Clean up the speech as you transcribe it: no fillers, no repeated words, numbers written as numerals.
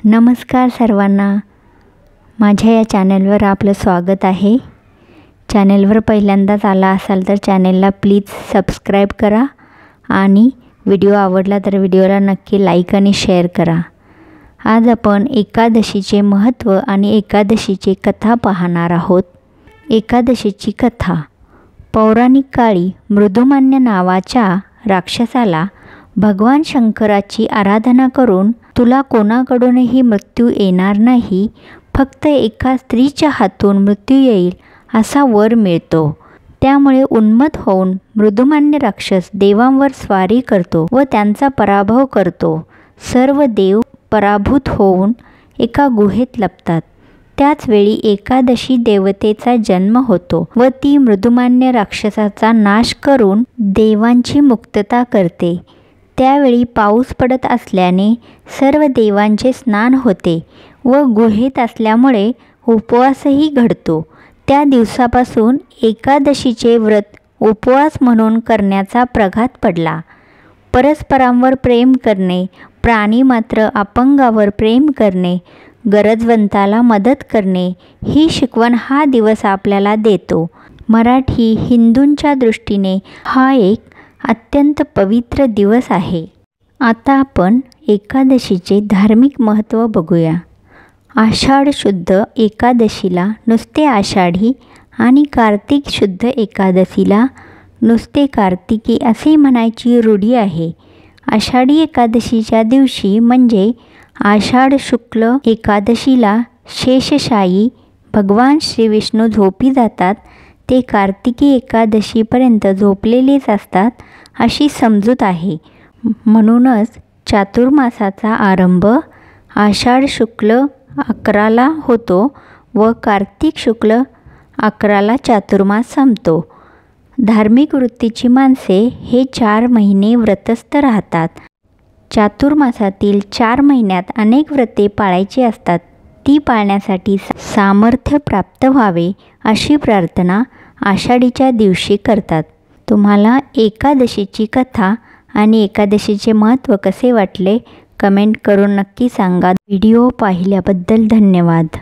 नमस्कार सर्वांना, माझ्या या चॅनलवर आपलं स्वागत आहे। चॅनलवर पहिल्यांदाच आला असाल तर चॅनलला प्लीज सबस्क्राईब करा आणि व्हिडिओ आवडला तर व्हिडिओला नक्की लाईक आणि शेअर करा। आज आपण एकादशीचे महत्त्व आणि एकादशीची कथा पाहणार आहोत। एकादशीची कथा। पौराणिक काळी मृदुमान्य नावाच्या राक्षसाला भगवान शंकराची आराधना करून तुला कोणाकडूनही मृत्यू येणार नाही, फक्त एका स्त्रीच्या हातून मृत्यू येईल असा वर मिळतो। त्यामुळे उन्मत्त होऊन मृदुमान्य राक्षस देवांवर स्वारी करतो व त्यांचा पराभव करतो। सर्व देव पराभूत होऊन एका गुहेत लपतात। त्याच वेळी एकादशी देवतेचा जन्म होतो व ती मृदुमान्य राक्षसाचा नाश करून देवांची मुक्तता करते। त्यावेळी पाऊस पडत असल्याने सर्व देवांचे स्नान होते व गुहेत असल्यामुळे उपवासही घडतो। त्या दिवसापासून एकादशीचे व्रत उपवास म्हणून करण्याचा प्रघात पडला। परस्परांवर प्रेम करणे, प्राणीमात्र अपंगावर प्रेम करणे, गरजवंताला मदत करणे ही शिकवण हा दिवस आपल्याला देतो। मराठी हिंदूंच्या दृष्टीने हा एक अत्यंत पवित्र दिवस आहे। आता आपण एकादशीचे धार्मिक महत्त्व बघूया। आषाढ शुद्ध एकादशीला नुसते आषाढी आणि कार्तिक शुद्ध एकादशीला नुसते कार्तिकी असे म्हणायची रूढी आहे। आषाढी एकादशीच्या दिवशी म्हणजे आषाढ शुक्ल एकादशीला शेषशायी भगवान श्री विष्णू झोपी जातात, ते कार्तिकी एकादशीपर्यंत झोपलेलेच असतात अशी समजूत आहे। म्हणूनच चातुर्मासाचा आरंभ आषाढ शुक्ल 11ला होतो व कार्तिक शुक्ल 11ला चातुर्मास संपतो। धार्मिक वृत्तीची माणसे हे 4 महिने व्रतस्थ राहतात। चातुर्मासातील 4 महिन्यात अनेक व्रते पाळायची असतात। ती पाळण्यासाठी सामर्थ्य प्राप्त व्हावे अशी प्रार्थना आषाढीच्या दिवशी करतात। तुम्हाला एकादशीची कथा आणि एकादशीचे महत्त्व कसे वाटले कमेंट करून नक्की सांगा। व्हिडिओ पाहिल्याबद्दल धन्यवाद।